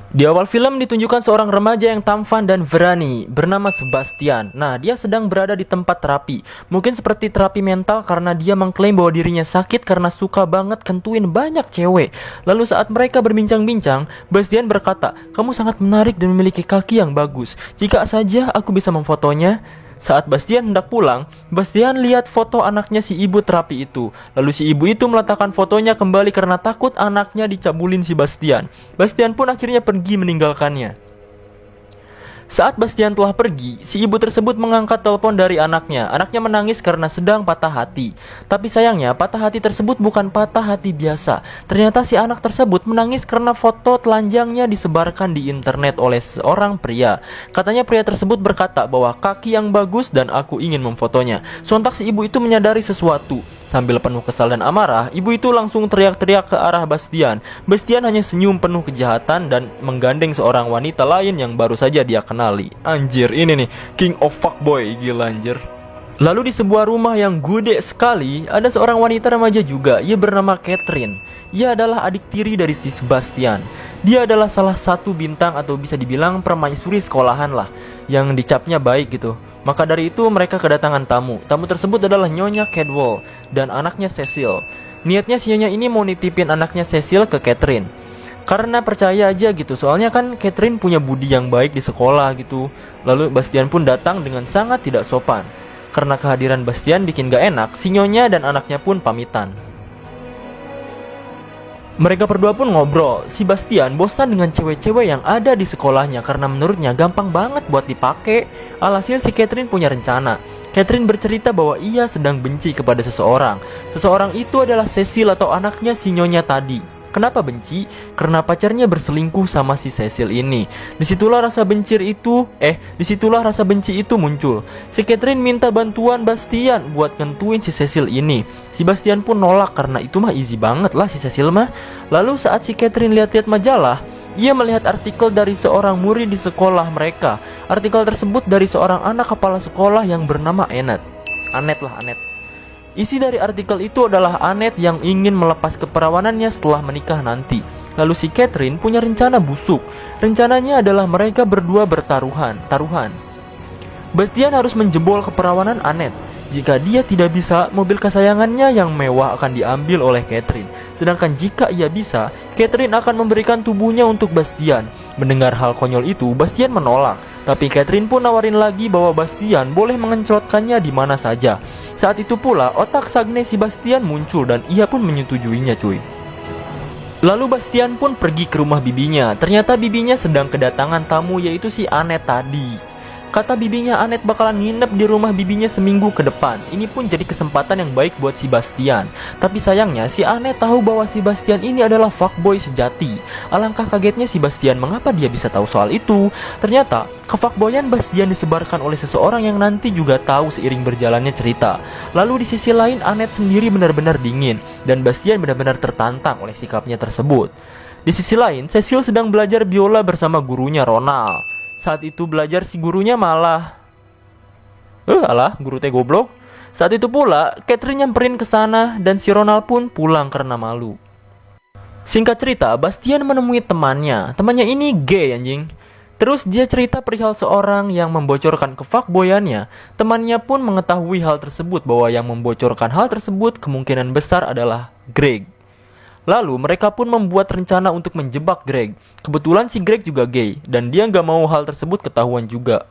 Di awal film ditunjukkan seorang remaja yang tampan dan berani bernama Sebastian. Nah, dia sedang berada di tempat terapi. Mungkin seperti terapi mental karena dia mengklaim bahwa dirinya sakit karena suka banget kentuin banyak cewek. Lalu saat mereka berbincang-bincang, Bastian berkata, "Kamu sangat menarik dan memiliki kaki yang bagus. Jika saja aku bisa memfotonya." Saat Bastian hendak pulang, Bastian lihat foto anaknya si ibu terapi itu. Lalu si ibu itu meletakkan fotonya kembali karena takut anaknya dicabulin si Bastian. Bastian pun akhirnya pergi meninggalkannya. Saat Bastian telah pergi, si ibu tersebut mengangkat telepon dari anaknya. Anaknya menangis karena sedang patah hati. Tapi sayangnya, patah hati tersebut bukan patah hati biasa. Ternyata si anak tersebut menangis karena foto telanjangnya disebarkan di internet oleh seorang pria. Katanya pria tersebut berkata bahwa kaki yang bagus dan aku ingin memfotonya. Sontak si ibu itu menyadari sesuatu. Sambil penuh kesal dan amarah, ibu itu langsung teriak-teriak ke arah Bastian. Bastian hanya senyum penuh kejahatan dan menggandeng seorang wanita lain yang baru saja dia kenali. Anjir, ini nih King of Fuckboy, gila anjir. Lalu di sebuah rumah yang gede sekali, ada seorang wanita remaja juga. Ia bernama Catherine. Ia adalah adik tiri dari si Sebastian. Dia adalah salah satu bintang atau bisa dibilang permaisuri sekolahan lah, yang dicapnya baik gitu. Maka dari itu mereka kedatangan tamu. Tamu tersebut adalah Nyonya Cadwell dan anaknya Cecil. Niatnya si Nyonya ini mau nitipin anaknya Cecil ke Catherine. Karena percaya aja gitu, soalnya kan Catherine punya budi yang baik di sekolah gitu. Lalu Bastian pun datang dengan sangat tidak sopan. Karena kehadiran Bastian bikin gak enak, si Nyonya dan anaknya pun pamitan. Mereka berdua pun ngobrol. Si Bastian bosan dengan cewek-cewek yang ada di sekolahnya karena menurutnya gampang banget buat dipakai. Alhasil si Catherine punya rencana. Catherine bercerita bahwa ia sedang benci kepada seseorang. Seseorang itu adalah Cecil atau anaknya si Nyonya tadi. Kenapa benci? Karena pacarnya berselingkuh sama si Cecil ini. Disitulah rasa benci itu muncul. Si Catherine minta bantuan Bastian buat ngentuin si Cecil ini. Si Bastian pun nolak karena itu mah easy banget lah si Cecil mah. Lalu saat si Catherine lihat-lihat majalah, ia melihat artikel dari seorang murid di sekolah mereka. Artikel tersebut dari seorang anak kepala sekolah yang bernama Annette. Annette. Isi dari artikel itu adalah Annette yang ingin melepas keperawanannya setelah menikah nanti. Lalu si Catherine punya rencana busuk. Rencananya adalah mereka berdua taruhan. Bastian harus menjebol keperawanan Annette. Jika dia tidak bisa, mobil kesayangannya yang mewah akan diambil oleh Catherine. Sedangkan jika ia bisa, Catherine akan memberikan tubuhnya untuk Bastian. Mendengar hal konyol itu, Bastian menolak. Tapi Catherine pun nawarin lagi bahwa Bastian boleh mengencrotkannya di mana saja. Saat itu pula, otak Sagne si Bastian muncul dan ia pun menyetujuinya cuy. Lalu Bastian pun pergi ke rumah bibinya. Ternyata bibinya sedang kedatangan tamu yaitu si Annette tadi. Kata bibinya Annette bakalan nginep di rumah bibinya seminggu ke depan. Ini pun jadi kesempatan yang baik buat si Bastian. Tapi sayangnya si Annette tahu bahwa si Bastian ini adalah fuckboy sejati. Alangkah kagetnya si Bastian mengapa dia bisa tahu soal itu. Ternyata kefuckboyan Bastian disebarkan oleh seseorang yang nanti juga tahu seiring berjalannya cerita. Lalu di sisi lain Annette sendiri benar-benar dingin dan Bastian benar-benar tertantang oleh sikapnya tersebut. Di sisi lain Cecil sedang belajar biola bersama gurunya Ronald. Saat itu belajar si gurunya malah guru teh goblok. Saat itu pula Catherine nyamperin ke sana dan si Ronald pun pulang karena malu. Singkat cerita, Bastian menemui temannya. Temannya ini gay anjing. Terus dia cerita perihal seorang yang membocorkan kefuckboyannya. Temannya pun mengetahui hal tersebut bahwa yang membocorkan hal tersebut kemungkinan besar adalah Greg. Lalu mereka pun membuat rencana untuk menjebak Greg. Kebetulan si Greg juga gay dan dia gak mau hal tersebut ketahuan juga.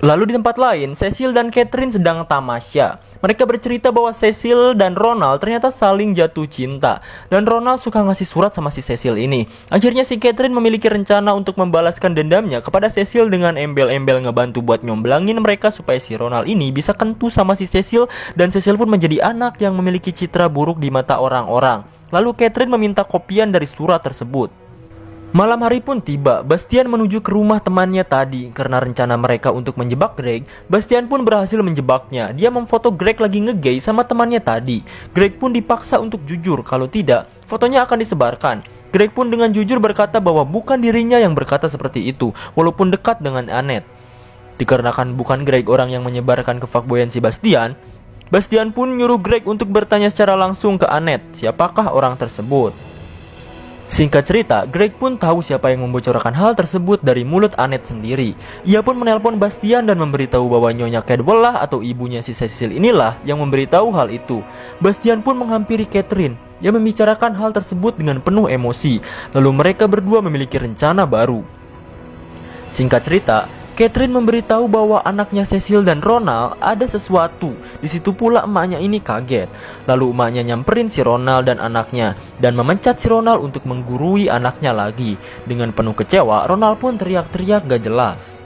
Lalu di tempat lain, Cecil dan Catherine sedang tamasya. Mereka bercerita bahwa Cecil dan Ronald ternyata saling jatuh cinta. Dan Ronald suka ngasih surat sama si Cecil ini. Akhirnya si Catherine memiliki rencana untuk membalaskan dendamnya kepada Cecil dengan embel-embel ngebantu buat nyomblangin mereka supaya si Ronald ini bisa kentu sama si Cecil. Dan Cecil pun menjadi anak yang memiliki citra buruk di mata orang-orang. Lalu Catherine meminta kopian dari surat tersebut. Malam hari pun tiba, Bastian menuju ke rumah temannya tadi. Karena rencana mereka untuk menjebak Greg, Bastian pun berhasil menjebaknya. Dia memfoto Greg lagi ngegay sama temannya tadi. Greg pun dipaksa untuk jujur, kalau tidak, fotonya akan disebarkan. Greg pun dengan jujur berkata bahwa bukan dirinya yang berkata seperti itu, walaupun dekat dengan Annette. Dikarenakan bukan Greg orang yang menyebarkan kefuckboyan si Bastian, Bastian pun nyuruh Greg untuk bertanya secara langsung ke Annette, siapakah orang tersebut. Singkat cerita, Greg pun tahu siapa yang membocorkan hal tersebut dari mulut Annette sendiri. Ia pun menelpon Bastian dan memberitahu bahwa Nyonya Cadwell lah atau ibunya si Cecil inilah yang memberitahu hal itu. Bastian pun menghampiri Catherine yang membicarakan hal tersebut dengan penuh emosi. Lalu mereka berdua memiliki rencana baru. Singkat cerita, Catherine memberitahu bahwa anaknya Cecil dan Ronald ada sesuatu. Di situ pula emaknya ini kaget. Lalu emaknya nyamperin si Ronald dan anaknya dan memecat si Ronald untuk menggurui anaknya lagi. Dengan penuh kecewa, Ronald pun teriak-teriak gak jelas.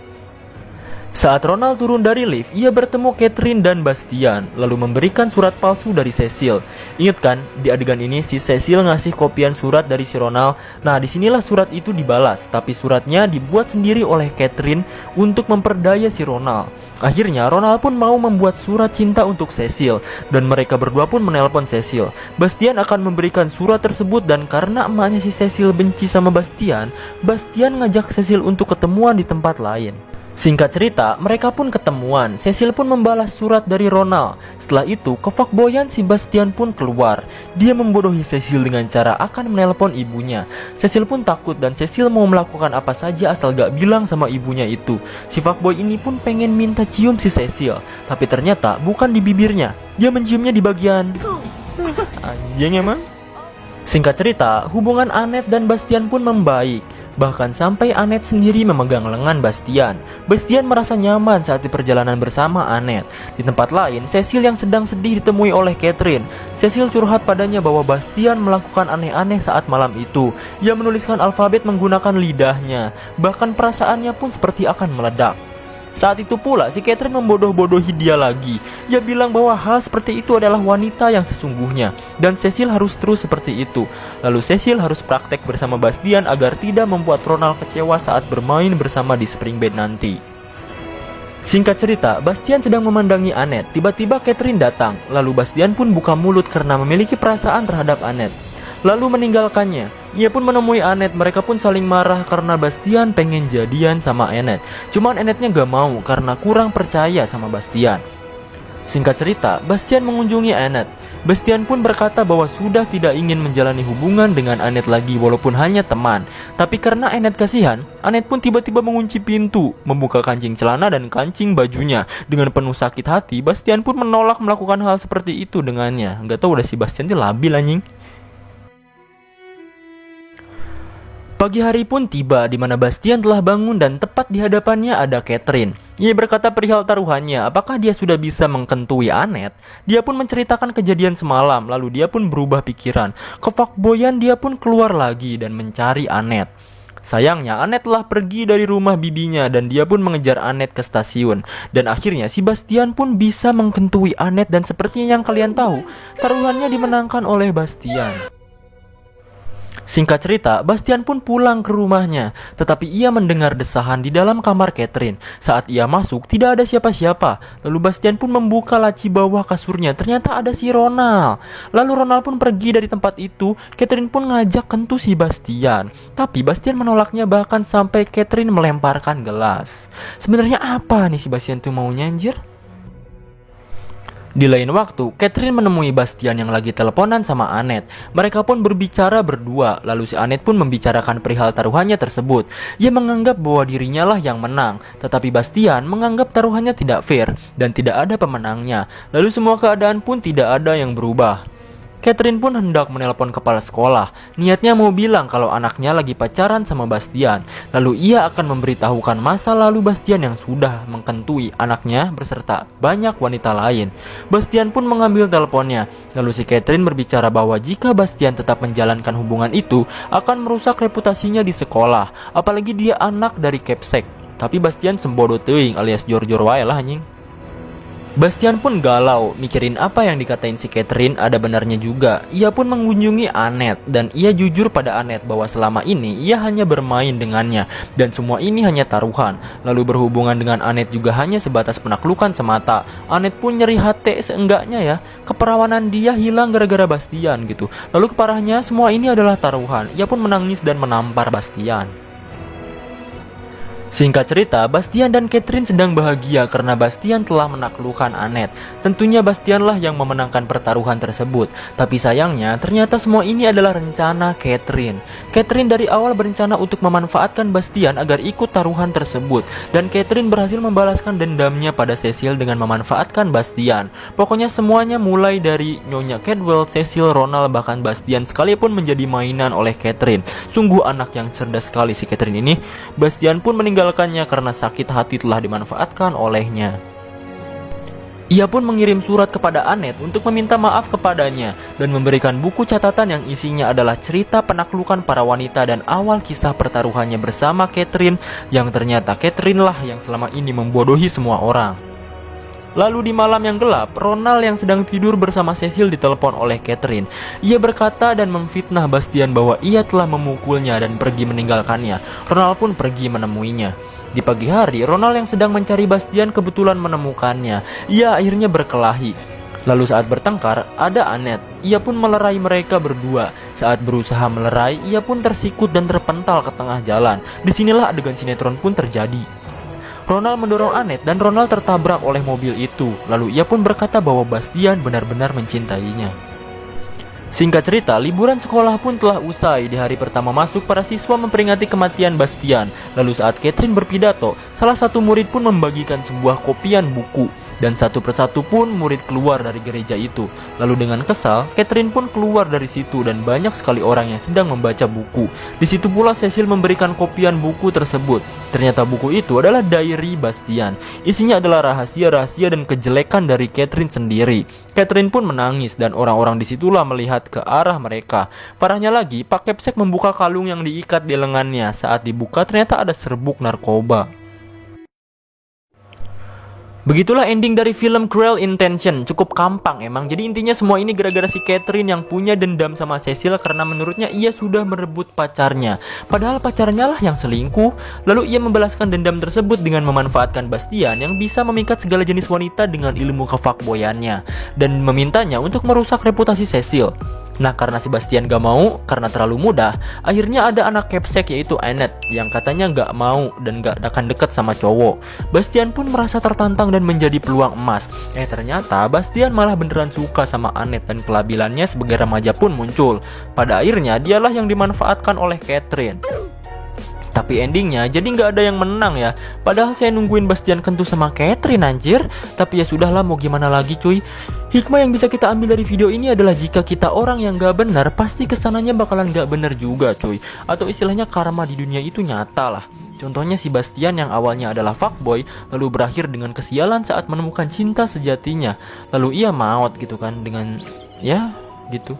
Saat Ronald turun dari lift, ia bertemu Catherine dan Bastian, lalu memberikan surat palsu dari Cecil. Ingat kan, di adegan ini si Cecil ngasih kopian surat dari si Ronald. Nah, disinilah surat itu dibalas, tapi suratnya dibuat sendiri oleh Catherine untuk memperdaya si Ronald. Akhirnya, Ronald pun mau membuat surat cinta untuk Cecil, dan mereka berdua pun menelpon Cecil. Bastian akan memberikan surat tersebut, dan karena emaknya si Cecil benci sama Bastian, Bastian ngajak Cecil untuk ketemuan di tempat lain. Singkat cerita, mereka pun ketemuan. Cecil pun membalas surat dari Ronald. Setelah itu, kefuckboyan si Bastian pun keluar. Dia membodohi Cecil dengan cara akan menelpon ibunya. Cecil pun takut dan Cecil mau melakukan apa saja asal gak bilang sama ibunya itu. Si fuckboy ini pun pengen minta cium si Cecil, tapi ternyata bukan di bibirnya. Dia menciumnya di bagian anjing emang. Singkat cerita, hubungan Annette dan Bastian pun membaik. Bahkan sampai Annette sendiri memegang lengan Bastian. Bastian merasa nyaman saat di perjalanan bersama Annette. Di tempat lain, Cecil yang sedang sedih ditemui oleh Catherine. Cecil curhat padanya bahwa Bastian melakukan aneh-aneh saat malam itu. Ia menuliskan alfabet menggunakan lidahnya. Bahkan perasaannya pun seperti akan meledak. Saat itu pula si Catherine membodoh-bodohi dia lagi. Ia bilang bahwa hal seperti itu adalah wanita yang sesungguhnya, dan Cecil harus terus seperti itu. Lalu Cecil harus praktek bersama Bastian agar tidak membuat Ronald kecewa saat bermain bersama di spring bed nanti. Singkat cerita, Bastian sedang memandangi Annette. Tiba-tiba Catherine datang. Lalu Bastian pun buka mulut karena memiliki perasaan terhadap Annette, lalu meninggalkannya. Ia pun menemui Annette. Mereka pun saling marah karena Bastian pengen jadian sama Annette. Cuman Annette-nya gak mau karena kurang percaya sama Bastian. Singkat cerita, Bastian mengunjungi Annette. Bastian pun berkata bahwa sudah tidak ingin menjalani hubungan dengan Annette lagi walaupun hanya teman. Tapi karena Annette kasihan, Annette pun tiba-tiba mengunci pintu, membuka kancing celana dan kancing bajunya. Dengan penuh sakit hati, Bastian pun menolak melakukan hal seperti itu dengannya. Gak tau udah si Bastian tuh labil anjing. Pagi hari pun tiba di mana Bastian telah bangun dan tepat di hadapannya ada Catherine. Ia berkata perihal taruhannya, apakah dia sudah bisa mengkentui Annette. Dia pun menceritakan kejadian semalam, lalu dia pun berubah pikiran. Kefuckboyan dia pun keluar lagi dan mencari Annette. Sayangnya Annette telah pergi dari rumah bibinya dan dia pun mengejar Annette ke stasiun. Dan akhirnya si Bastian pun bisa mengkentui Annette dan sepertinya yang kalian tahu, taruhannya dimenangkan oleh Bastian. Singkat cerita, Bastian pun pulang ke rumahnya, tetapi ia mendengar desahan di dalam kamar Catherine. Saat ia masuk, tidak ada siapa-siapa. Lalu Bastian pun membuka laci bawah kasurnya, ternyata ada si Ronald. Lalu Ronald pun pergi dari tempat itu. Catherine pun ngajak kentu si Bastian, tapi Bastian menolaknya, bahkan sampai Catherine melemparkan gelas. Sebenarnya apa nih si Bastian tuh maunya anjir? Di lain waktu, Catherine menemui Bastian yang lagi teleponan sama Annette. Mereka pun berbicara berdua, lalu si Annette pun membicarakan perihal taruhannya tersebut. Ia menganggap bahwa dirinya lah yang menang, tetapi Bastian menganggap taruhannya tidak fair dan tidak ada pemenangnya. Lalu semua keadaan pun tidak ada yang berubah. Catherine pun hendak menelpon kepala sekolah. Niatnya mau bilang kalau anaknya lagi pacaran sama Bastian. Lalu ia akan memberitahukan masa lalu Bastian yang sudah mengkentui anaknya beserta banyak wanita lain. Bastian pun mengambil teleponnya. Lalu si Catherine berbicara bahwa jika Bastian tetap menjalankan hubungan itu akan merusak reputasinya di sekolah. Apalagi dia anak dari Capsek. Tapi Bastian sembodo teuing alias jor-jor wae lah anjing. Bastian pun galau, mikirin apa yang dikatain si Catherine ada benarnya juga. Ia pun mengunjungi Annette dan ia jujur pada Annette bahwa selama ini ia hanya bermain dengannya dan semua ini hanya taruhan. Lalu berhubungan dengan Annette juga hanya sebatas penaklukan semata. Annette pun nyeri hati seenggaknya ya. Keperawanan dia hilang gara-gara Bastian gitu. Lalu keparahnya semua ini adalah taruhan. Ia pun menangis dan menampar Bastian. Singkat cerita, Bastian dan Catherine sedang bahagia karena Bastian telah menaklukkan Annette. Tentunya Bastianlah yang memenangkan pertaruhan tersebut. Tapi sayangnya, ternyata semua ini adalah rencana Catherine. Catherine dari awal berencana untuk memanfaatkan Bastian agar ikut taruhan tersebut. Dan Catherine berhasil membalaskan dendamnya pada Cecil dengan memanfaatkan Bastian. Pokoknya semuanya mulai dari Nyonya Cadwell, Cecil, Ronald, bahkan Bastian sekalipun menjadi mainan oleh Catherine. Sungguh anak yang cerdas sekali si Catherine ini. Bastian pun meninggalkannya karena sakit hati telah dimanfaatkan olehnya. Ia pun mengirim surat kepada Annette untuk meminta maaf kepadanya dan memberikan buku catatan yang isinya adalah cerita penaklukan para wanita dan awal kisah pertaruhannya bersama Catherine, yang ternyata Catherine lah yang selama ini membodohi semua orang. Lalu di malam yang gelap, Ronald yang sedang tidur bersama Cecil ditelepon oleh Catherine. Ia berkata dan memfitnah Bastian bahwa ia telah memukulnya dan pergi meninggalkannya. Ronald pun pergi menemuinya. Di pagi hari, Ronald yang sedang mencari Bastian kebetulan menemukannya. Ia akhirnya berkelahi. Lalu saat bertengkar, ada Annette. Ia pun melerai mereka berdua. Saat berusaha melerai, ia pun tersikut dan terpental ke tengah jalan. Disinilah adegan sinetron pun terjadi. Ronald mendorong Annette dan Ronald tertabrak oleh mobil itu. Lalu ia pun berkata bahwa Bastian benar-benar mencintainya. Singkat cerita, liburan sekolah pun telah usai. Di hari pertama masuk, para siswa memperingati kematian Bastian. Lalu saat Catherine berpidato, salah satu murid pun membagikan sebuah kopian buku. Dan satu persatu pun murid keluar dari gereja itu. Lalu dengan kesal, Catherine pun keluar dari situ dan banyak sekali orang yang sedang membaca buku. Di situ pula Cecil memberikan kopian buku tersebut. Ternyata buku itu adalah diary Bastian. Isinya adalah rahasia-rahasia dan kejelekan dari Catherine sendiri. Catherine pun menangis dan orang-orang disitulah melihat ke arah mereka. Parahnya lagi, Pak Kepsek membuka kalung yang diikat di lengannya. Saat dibuka ternyata ada serbuk narkoba. Begitulah ending dari film Cruel Intention. Cukup gampang emang. Jadi intinya semua ini gara-gara si Catherine yang punya dendam sama Cecil karena menurutnya ia sudah merebut pacarnya. Padahal pacarnya lah yang selingkuh. Lalu ia membalaskan dendam tersebut dengan memanfaatkan Bastian yang bisa memikat segala jenis wanita dengan ilmu kefuckboyannya dan memintanya untuk merusak reputasi Cecil. Nah, karena Sebastian gak mau, karena terlalu mudah, akhirnya ada anak Kepsek yaitu Annette yang katanya gak mau dan gak akan dekat sama cowok. Bastian pun merasa tertantang dan menjadi peluang emas. Ternyata Bastian malah beneran suka sama Annette dan kelabilannya sebagai remaja pun muncul. Pada akhirnya dialah yang dimanfaatkan oleh Catherine. Tapi endingnya jadi nggak ada yang menang ya. Padahal saya nungguin Bastian kentu sama Catherine anjir. Tapi ya sudahlah, mau gimana lagi cuy. Hikmah yang bisa kita ambil dari video ini adalah jika kita orang yang nggak benar, pasti kesananya bakalan nggak benar juga cuy. Atau istilahnya karma di dunia itu nyata lah. Contohnya si Bastian yang awalnya adalah fuckboy, lalu berakhir dengan kesialan saat menemukan cinta sejatinya. Lalu ia maut gitu kan dengan ya gitu.